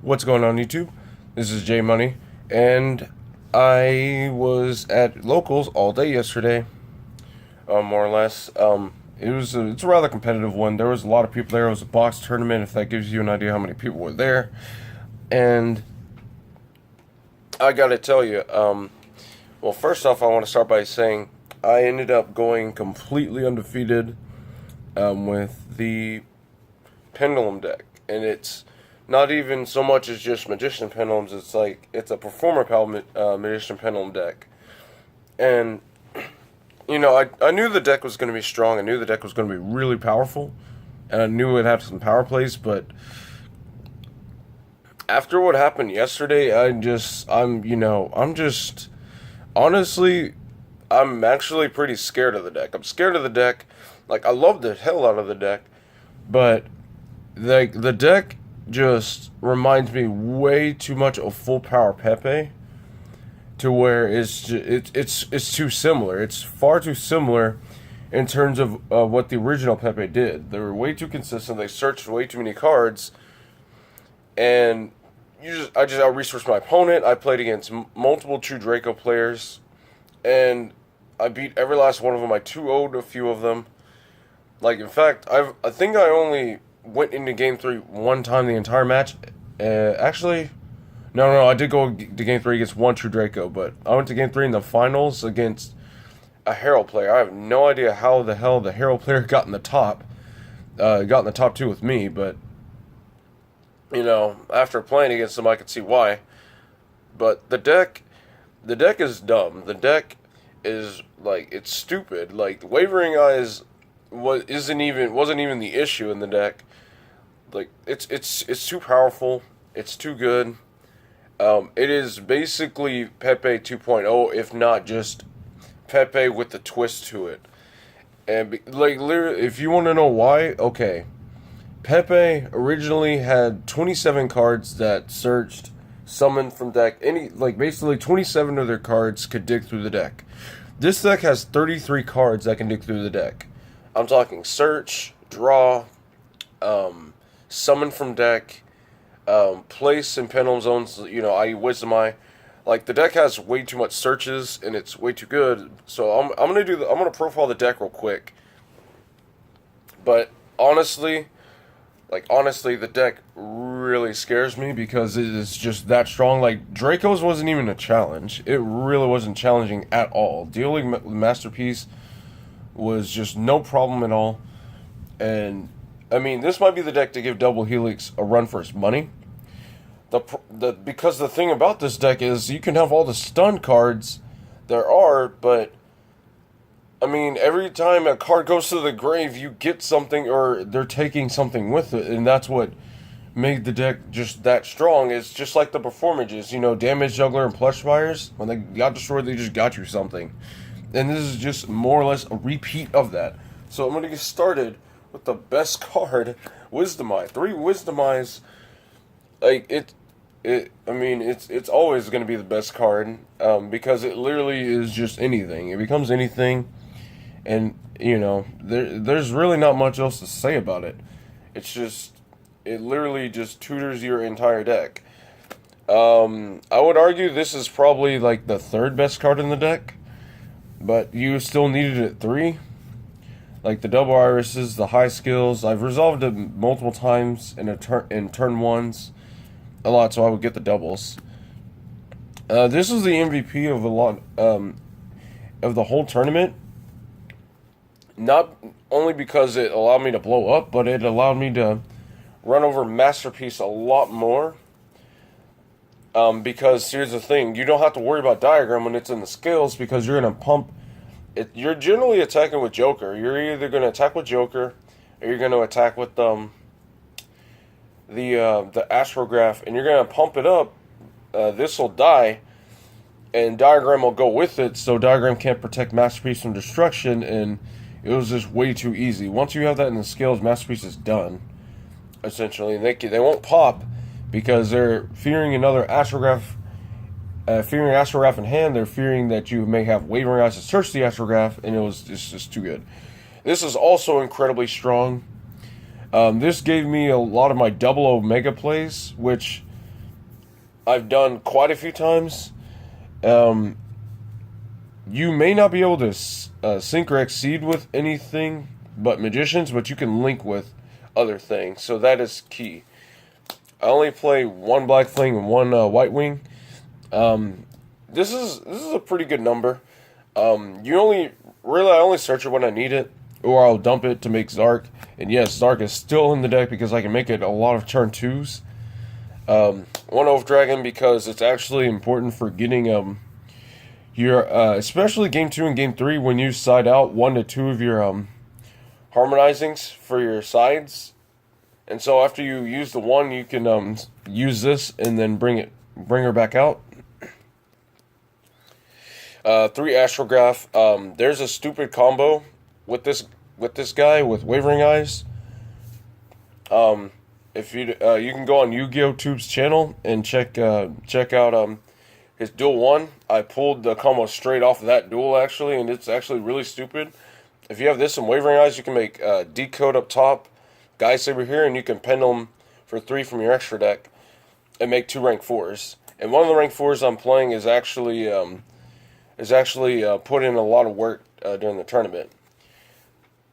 What's going on, YouTube? This is J Money, and I was at locals all day yesterday, more or less. It's a rather competitive one. There was a lot of people there. It was a box tournament, if that gives you an idea how many people were there. And I gotta tell you, well, first off, I want to start by saying I ended up going completely undefeated with the Pendulum deck, and it's not even so much as just Magician Pendulums. It's a Performer Magician Pendulum deck, and I knew the deck was going to be strong. I knew the deck was going to be really powerful, and I knew it had some power plays. But after what happened yesterday, honestly, I'm actually pretty scared of the deck. I'm scared of the deck. Like, I love the hell out of the deck, but the deck just reminds me way too much of full power PePe, to where it's too similar. It's far too similar in terms of what the original PePe did. They were way too consistent. They searched way too many cards, and I resourced my opponent. I played against multiple true Draco players, and I beat every last one of them. I 2-0'd a few of them. Like, in fact, I think I only went into Game 3 one time the entire match. Actually, no, I did go to Game 3 against one true Draco, but I went to Game 3 in the finals against a Herald player. I have no idea how the hell the Herald player got in the top. Got in the top 2 with me, but after playing against him, I could see why. But the deck is dumb. The deck is, like, it's stupid. Like, the Wavering Eyes wasn't even the issue in the deck. Like, it's too powerful. It's too good. It is basically PePe 2.0, if not just PePe with the twist to it. And literally, if you want to know why, okay. PePe originally had 27 cards that searched, summoned from deck. Basically 27 of their cards could dig through the deck. This deck has 33 cards that can dig through the deck. I'm talking search, draw, summon from deck, place in pendulum zones, i.e. Wisdom Eye. Like, the deck has way too much searches, and it's way too good. So I'm gonna profile the deck real quick. But honestly, the deck really scares me because it is just that strong. Like, Draco's wasn't even a challenge. It really wasn't challenging at all. Dealing with Masterpiece was just no problem at all. And I mean, this might be the deck to give Double Helix a run for its money. Because the thing about this deck is you can have all the stun cards there are, but I mean, every time a card goes to the grave, you get something, or they're taking something with it, and that's what made the deck just that strong. It's just like the performages, Damage Juggler and Plush Buyers. When they got destroyed, they just got you something. And this is just more or less a repeat of that. So I'm going to get started with the best card, Wisdom Eye. 3 Wisdom Eyes, like, it's always going to be the best card, because it literally is just anything. It becomes anything, and, there's really not much else to say about it. It literally just tutors your entire deck. I would argue this is probably, like, the 3rd best card in the deck, but you still needed it 3. Like, the double irises, the high skills, I've resolved it multiple times in turn ones a lot, so I would get the doubles. This is the MVP of a lot of the whole tournament. Not only because it allowed me to blow up, but it allowed me to run over Masterpiece a lot more. Because here's the thing, you don't have to worry about Diagram when it's in the skills, because you're going to pump it. You're generally attacking with Joker. You're either going to attack with Joker, or you're going to attack with the Astrograph, and you're going to pump it up. This will die, and Diagram will go with it, so Diagram can't protect Masterpiece from destruction, and it was just way too easy. Once you have that in the skills, Masterpiece is done, essentially. They won't pop, because they're fearing another Astrograph. Fearing Astrograph in hand, they're fearing that you may have Wavering Eyes to search the Astrograph, and it's just too good. This is also incredibly strong. This gave me a lot of my double Omega plays, which I've done quite a few times. Um, you may not be able to sync or exceed with anything but magicians, but you can link with other things. So that is key. I only play one black fling and one white wing. This is a pretty good number. I only search it when I need it, or I'll dump it to make Zark. And yes, Zark is still in the deck because I can make it a lot of turn 2s. One Oath Dragon because it's actually important for getting your especially game 2 and game 3 when you side out 1 to 2 of your harmonizings for your sides. And so after you use the one, you can use this and then bring her back out. 3 Astrograph. There's a stupid combo with this guy with Wavering Eyes. If you can go on Yu-Gi-Oh! Tube's channel and check out his duel 1. I pulled the combo straight off of that duel actually, and it's actually really stupid. If you have this and Wavering Eyes, you can make Decode up top, Guy Saber here, and you can Pendulum for 3 from your extra deck and make 2 rank 4s. And one of the rank 4s I'm playing is actually put in a lot of work during the tournament.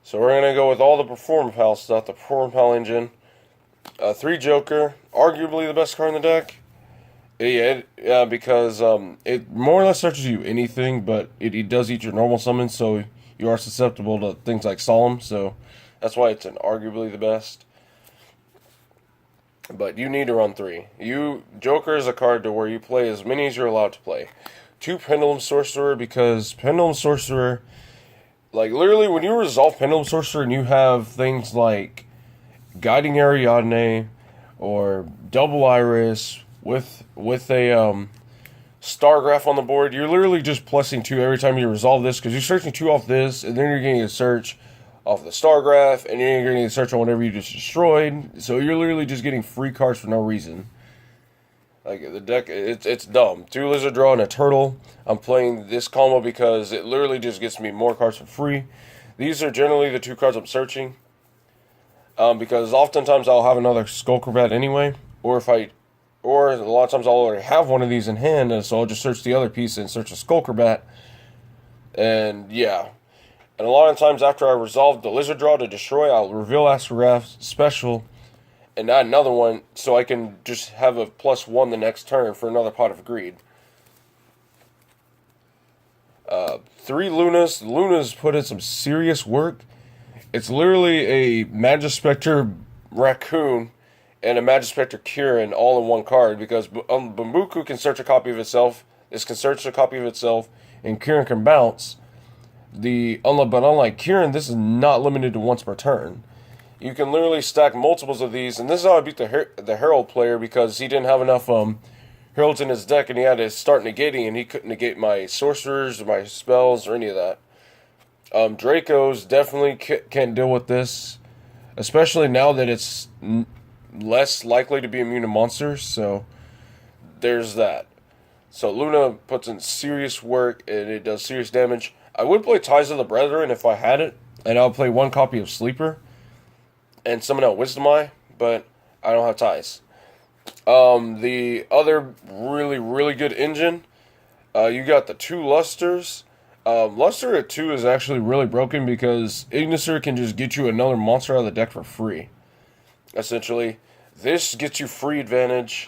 So we're going to go with all the Perform Pal stuff, the Perform Pal engine. 3 Joker, arguably the best card in the deck. Yeah, because it more or less searches you anything, but it does eat your normal summons, so you are susceptible to things like Solemn, so that's why it's arguably the best. But you need to run 3. Joker is a card to where you play as many as you're allowed to play. 2 Pendulum Sorcerer, because Pendulum Sorcerer, like literally when you resolve Pendulum Sorcerer and you have things like Guiding Ariadne or Double Iris with a Stargraph on the board, you're literally just plussing 2 every time you resolve this, because you're searching 2 off this, and then you're getting a search off the Stargraph, and then you're getting a search on whatever you just destroyed. So you're literally just getting free cards for no reason. Like, the deck, it's dumb. 2 Lizard Draw and a Turtle. I'm playing this combo because it literally just gets me more cards for free. These are generally the 2 cards I'm searching. Because oftentimes I'll have another Skullcrobat anyway. Or a lot of times I'll already have one of these in hand, and so I'll just search the other piece and search a Skullcrobat. And yeah. And a lot of times after I resolve the Lizard Draw to destroy, I'll reveal Astrograph Special and add another one, so I can just have a +1 the next turn for another Pot of Greed. 3 Lunas. Lunas put in some serious work. It's literally a Magispector Raccoon and a Magispector Kirin all in one card, because Bambuku can search a copy of itself, this can search a copy of itself, and Kirin can bounce. But unlike Kirin, this is not limited to once per turn. You can literally stack multiples of these, and this is how I beat the Herald player, because he didn't have enough Heralds in his deck, and he had to start negating, and he couldn't negate my sorcerers, or my spells, or any of that. Dracos definitely can't deal with this, especially now that it's less likely to be immune to monsters, so there's that. So Luna puts in serious work, and it does serious damage. I would play Ties of the Brethren if I had it, and I'll play 1 copy of Sleeper and summon out Wisdom Eye, but I don't have Ties. The other really, really good engine, you got the 2 Lusters. Luster at 2 is actually really broken because Igniser can just get you another monster out of the deck for free. Essentially, this gets you free advantage,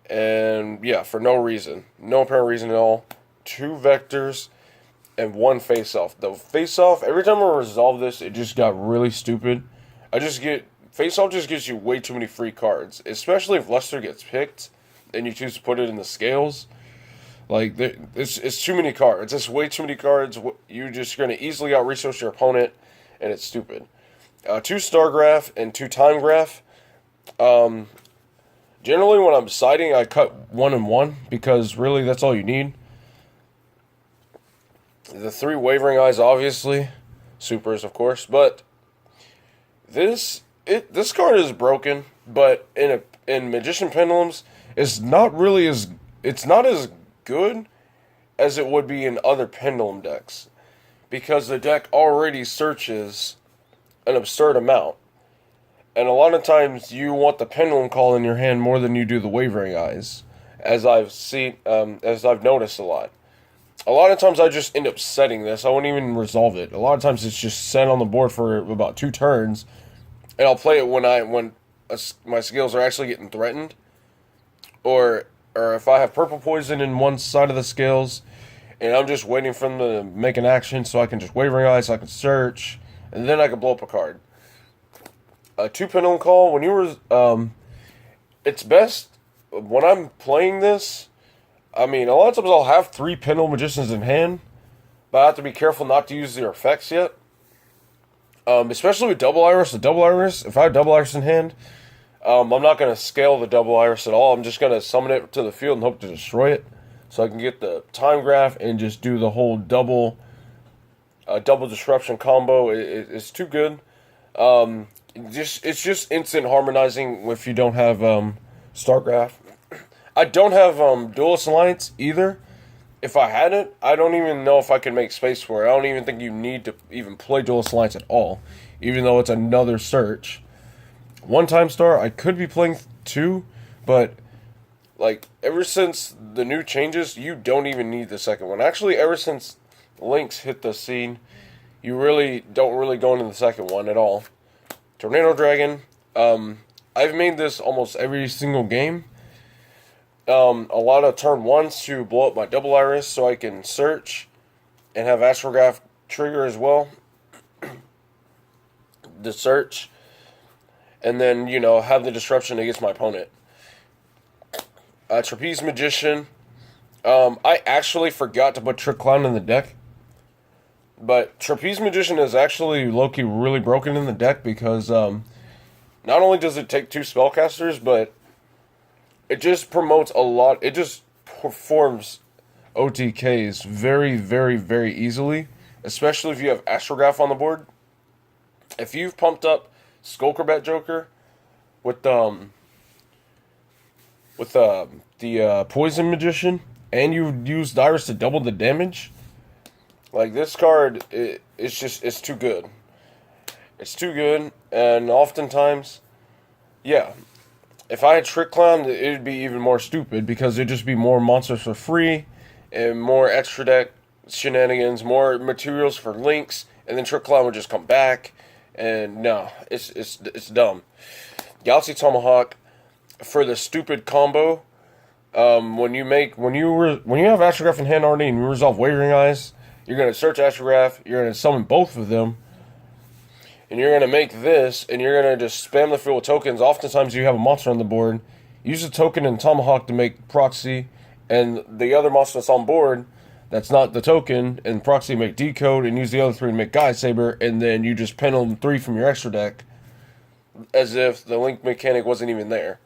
and yeah, for no reason. No apparent reason at all. 2 Vectors and 1 Face-Off. The Face-Off, every time I resolve this, it just got really stupid. Face-Off just gives you way too many free cards, especially if Luster gets picked and you choose to put it in the scales. Like, it's too many cards. It's way too many cards. You're just going to easily out-resource your opponent, and it's stupid. 2 Stargraph and 2 Time Graph. Generally, when I'm siding, I cut 1 and 1, because really that's all you need. The 3 Wavering Eyes, obviously. Supers, of course. But this card is broken, but in Magician Pendulums, it's not as good as it would be in other Pendulum decks, because the deck already searches an absurd amount, and a lot of times you want the Pendulum Call in your hand more than you do the Wavering Eyes, as I've noticed a lot. A lot of times I just end up setting this. I won't even resolve it. A lot of times it's just set on the board for about 2 turns, and I'll play it when my skills are actually getting threatened, or if I have purple poison in one side of the skills, and I'm just waiting for them to make an action, so I can just Wavering Eyes, so I can search, and then I can blow up a card. 2 Pendulum Call, when you were, it's best when I'm playing this. I mean, a lot of times I'll have 3 Pendulum Magicians in hand, but I have to be careful not to use their effects yet. Especially with Double Iris. The Double Iris, if I have Double Iris in hand, I'm not going to scale the Double Iris at all. I'm just going to summon it to the field and hope to destroy it, so I can get the time graph and just do the whole double disruption combo. It's too good. It's just instant harmonizing if you don't have Stargraph. I don't have Duelist Alliance either. If I had it, I don't even know if I could make space for it. I don't even think you need to even play Duelist Alliance at all, even though it's another search. 1 Time Star, I could be playing 2, but like ever since the new changes, you don't even need the second one. Actually, ever since Lynx hit the scene, you really don't go into the second one at all. Tornado Dragon, I've made this almost every single game. A lot of turn 1s to blow up my Double Iris so I can search and have Astrograph trigger as well. The search. And then, have the disruption against my opponent. Trapeze Magician. I actually forgot to put Trick Clown in the deck. But Trapeze Magician is actually low-key really broken in the deck because not only does it take 2 spellcasters, but it just promotes a lot. It just performs OTKs very, very, very easily, especially if you have Astrograph on the board. If you've pumped up Skullcrabat Joker with the Poison Magician, and you used Iris to double the damage, like this card, it's too good. It's too good, and oftentimes, yeah. If I had Trick Clown, it'd be even more stupid because it'd just be more monsters for free and more extra deck shenanigans, more materials for Lynx, and then Trick Clown would just come back. And no, it's dumb. Galaxy Tomahawk for the stupid combo. When you have Astrograph in hand already and you resolve Wavering Eyes, you're gonna search Astrograph. You're gonna summon both of them. And you're going to make this, and you're going to just spam the field with tokens. Oftentimes you have a monster on the board. Use a token in Tomahawk to make Proxy, and the other monster that's on board, that's not the token, and Proxy make Decode, and use the other 3 to make Guide Saber, and then you just pendulum 3 from your extra deck, as if the link mechanic wasn't even there,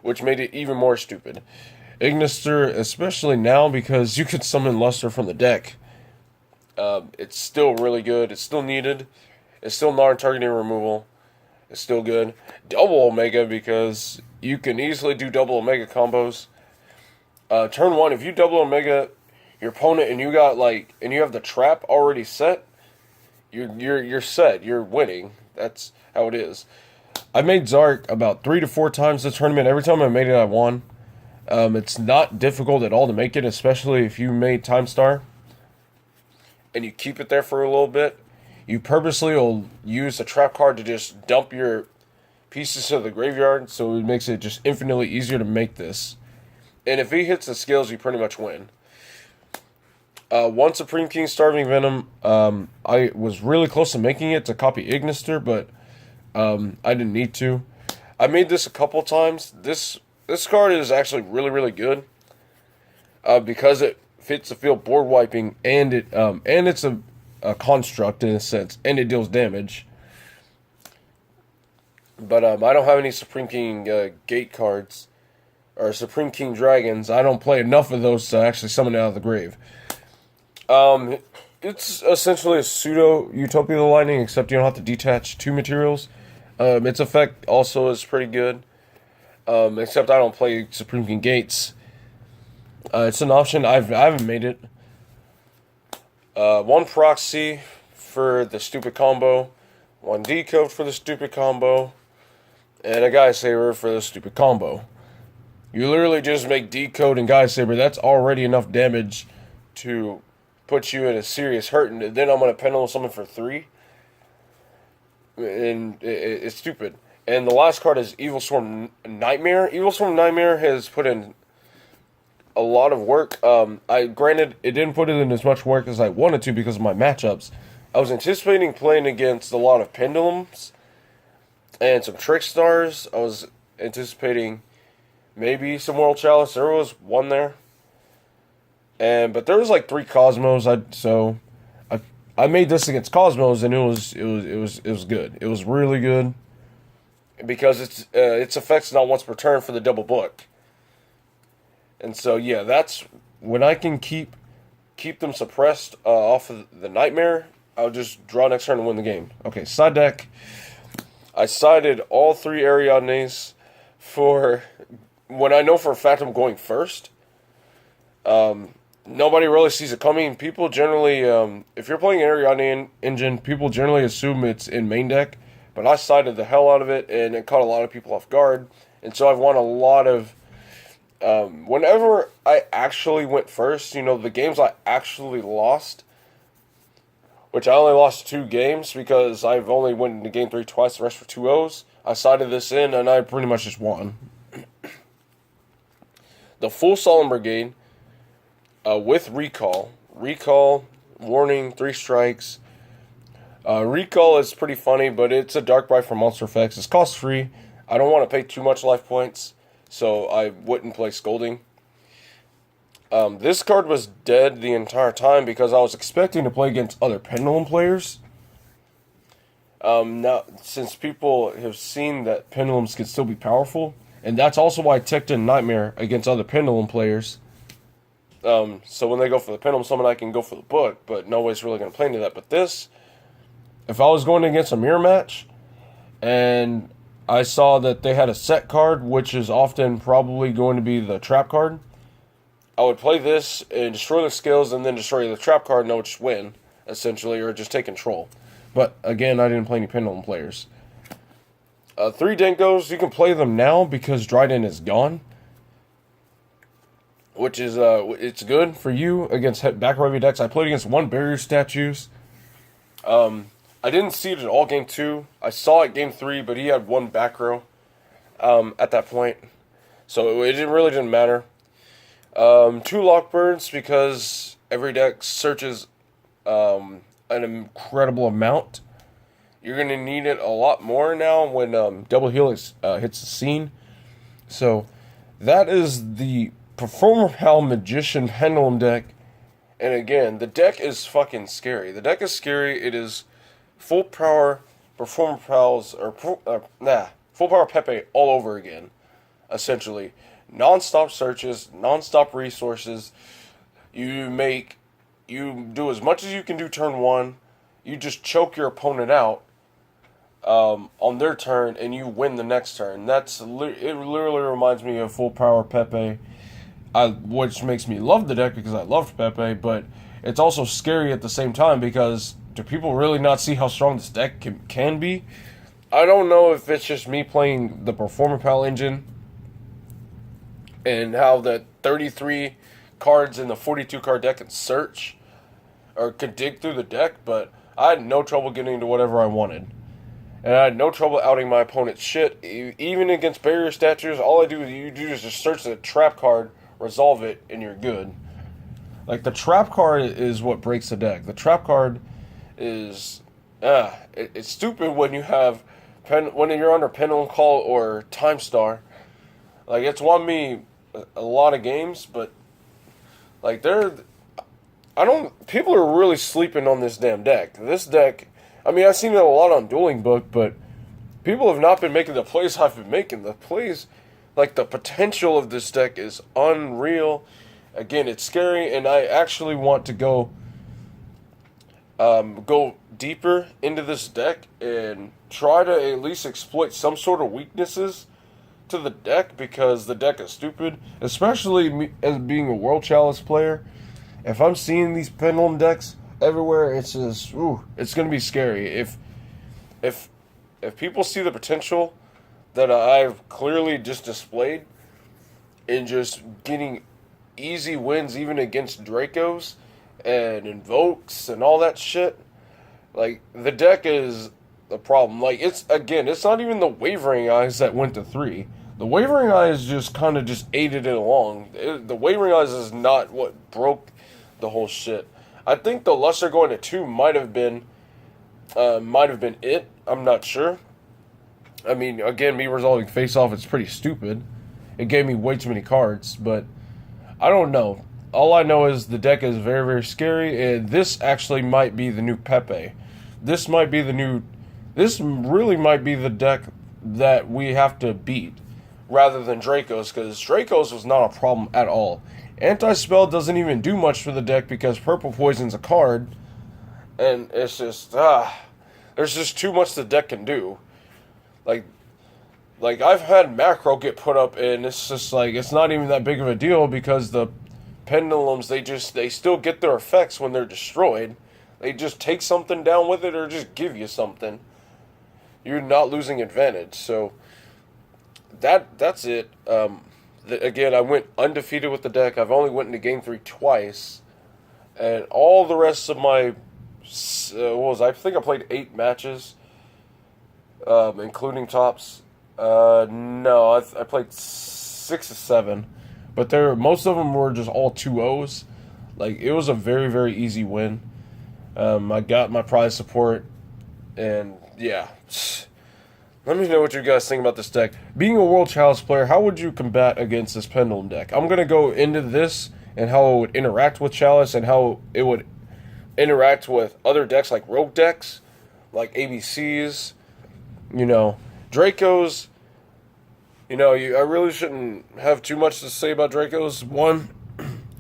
which made it even more stupid. Ignister, especially now, because you could summon Luster from the deck. It's still really good. It's still needed. It's still non-targeting removal. It's still good. Double Omega, because you can easily do double Omega combos. Turn 1, if you double Omega your opponent and you have the trap already set, you're set. You're winning. That's how it is. I made Zark about 3 to 4 times this tournament. Every time I made it, I won. It's not difficult at all to make it, especially if you made Time Star and you keep it there for a little bit. You purposely will use a trap card to just dump your pieces to the graveyard, so it makes it just infinitely easier to make this. And if he hits the skills, you pretty much win. 1 Supreme King Starving Venom, I was really close to making it to copy Ignister, but I didn't need to. I made this a couple times. This card is actually really, really good because it fits the field board wiping, and it's a construct in a sense, and it deals damage. But I don't have any Supreme King Gate cards or Supreme King Dragons. I don't play enough of those to actually summon it out of the grave. It's essentially a pseudo Utopia of the Lightning, except you don't have to detach 2 materials. Its effect also is pretty good, except I don't play Supreme King Gates. It's an option. I haven't made it. 1 Proxy for the stupid combo, 1 Decode for the stupid combo, and a Guide Saber for the stupid combo. You literally just make Decode and Guy Saber. That's already enough damage to put you in a serious hurt. And then I'm going to Pendulum Summon for 3. And it's stupid. And the last card is Evil Storm Nightmare. Evil Storm Nightmare has put in a lot of work. Granted, it didn't put in as much work as I wanted to because of my matchups. I was anticipating playing against a lot of Pendulums and some Trick Stars. I was anticipating maybe some World Chalice. There was one there, but there was like 3 Cosmos. I made this against Cosmos, and it was good. It was really good because its effects not once per turn for the double book. And so yeah, that's when I can keep them suppressed off of the Nightmare. I'll just draw next turn and win the game. Okay, side deck. I sided all 3 Ariadnes for when I know for a fact I'm going first. Nobody really sees it coming. People generally, if you're playing Ariadne engine, people generally assume it's in main deck. But I sided the hell out of it, and it caught a lot of people off guard. And so I've won a lot of... whenever I actually went first, the games I actually lost, which I only lost 2 games because I've only went into game 3 twice, the rest were 2-0s. I sided this in, and I pretty much just won. The full Solemn Brigade... with Recall, Warning, 3 strikes. Recall is pretty funny, but it's a Darkrai for monster effects. It's cost free. I don't want to pay too much life points, so I wouldn't play Scolding. This card was dead the entire time because I was expecting to play against other Pendulum players. Now, since people have seen that Pendulums can still be powerful, and that's also why I ticked in Nightmare against other Pendulum players. So when they go for the Pendulum Summon, I can go for the book, but nobody's really going to play into that. But this, if I was going against a mirror match, and I saw that they had a set card, which is often probably going to be the trap card, I would play this and destroy the skills, and then destroy the trap card, and I would just win, essentially, or just take control. But, again, I didn't play any Pendulum players. 3 Denkos, you can play them now because Dryden is gone. Which is, it's good for you against back row heavy decks. I played against 1 Barrier Statues. I didn't see it at all game 2. I saw it game 3, but he had 1 back row at that point. So it really didn't matter. 2 Lockbirds because every deck searches an incredible amount. You're going to need it a lot more now when Double Helix hits the scene. So that is the Performer Pal Magician Pendulum deck. And again, the deck is fucking scary. The deck is scary. It is full power Performer Pals, full power PePe all over again, essentially. Non-stop searches, non-stop resources. You do as much as you can do turn 1. You just choke your opponent out on their turn, and you win the next turn. It literally reminds me of full power PePe. Which makes me love the deck because I loved PePe, but it's also scary at the same time because do people really not see how strong this deck can be? I don't know if it's just me playing the Performer Pal engine and how the 33 cards in the 42 card deck can search or could dig through the deck, but I had no trouble getting into whatever I wanted. And I had no trouble outing my opponent's shit. Even against Barrier Statues, all I do is just search the trap card, resolve it, and you're good. Like, the trap card is what breaks the deck. The trap card is... it's stupid when you have... when you're under Pendulum Call or Time Star. Like, it's won me a lot of games, but... like, people are really sleeping on this damn deck. This deck... I mean, I've seen it a lot on Dueling Book, but... people have not been making the plays I've been making. The plays... like, the potential of this deck is unreal. Again, it's scary, and I actually want to go deeper into this deck and try to at least exploit some sort of weaknesses to the deck because the deck is stupid. Especially me, as being a World Chalice player, if I'm seeing these Pendulum decks everywhere, it's just, it's going to be scary. If people see the potential that I've clearly just displayed, and just getting easy wins even against Dracos and Invokes and all that shit. Like, the deck is the problem. Like, it's not even the Wavering Eyes that went to 3. The Wavering Eyes just kind of just aided it along. The Wavering Eyes is not what broke the whole shit. I think the Luster going to 2 might have been it. I'm not sure. I mean, again, me resolving face off, it's pretty stupid. It gave me way too many cards, but I don't know. All I know is the deck is very, very scary, and this actually might be the new PePe. This really might be the deck that we have to beat, rather than Dracos, because Dracos was not a problem at all. Anti-Spell doesn't even do much for the deck because Purple Poison's a card, and it's just, there's just too much the deck can do. Like I've had macro get put up, and it's just like, it's not even that big of a deal because the pendulums, they still get their effects when they're destroyed. They just take something down with it or just give you something. You're not losing advantage. So that's it. Again, I went undefeated with the deck. I've only went into game 3 twice, and all the rest of my I think I played 8 matches, including tops. No, I played 6 or 7, but most of them were just all 2-0s. Like, it was a very, very easy win. I got my prize support, and yeah. Let me know what you guys think about this deck. Being a World Chalice player, how would you combat against this Pendulum deck? I'm going to go into this and how it would interact with Chalice and how it would interact with other decks like Rogue decks, like ABCs, Dracos. I really shouldn't have too much to say about Dracos. 1,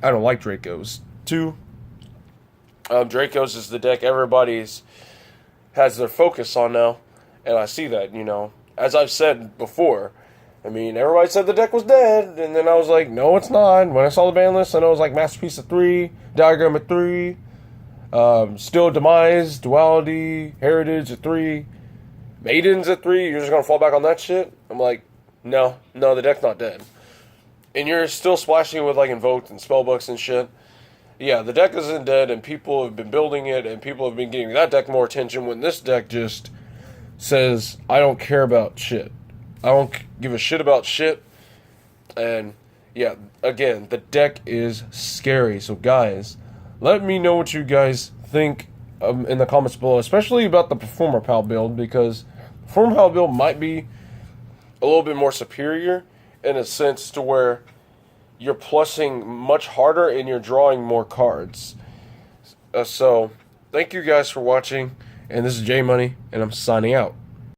I don't like Dracos. 2, Dracos is the deck everybody's has their focus on now, and I see that, as I've said before. I mean, everybody said the deck was dead, and then I was like, no, it's not. When I saw the ban list, I know it was like Masterpiece at 3, Diagram at 3, Still Demise, Duality, Heritage at 3, Maidens at 3. You're just gonna fall back on that shit? I'm like, no, the deck's not dead. And you're still splashing with like Invoked and Spellbooks and shit. Yeah, the deck isn't dead, and people have been building it, and people have been giving that deck more attention when this deck just says, I don't care about shit. I don't give a shit about shit. And yeah, again, the deck is scary. So guys, let me know what you guys think in the comments below, especially about the Performer Pal build, because Performer Pal build might be a little bit more superior in a sense to where you're plussing much harder and you're drawing more cards. So, thank you guys for watching, and this is J Money, and I'm signing out.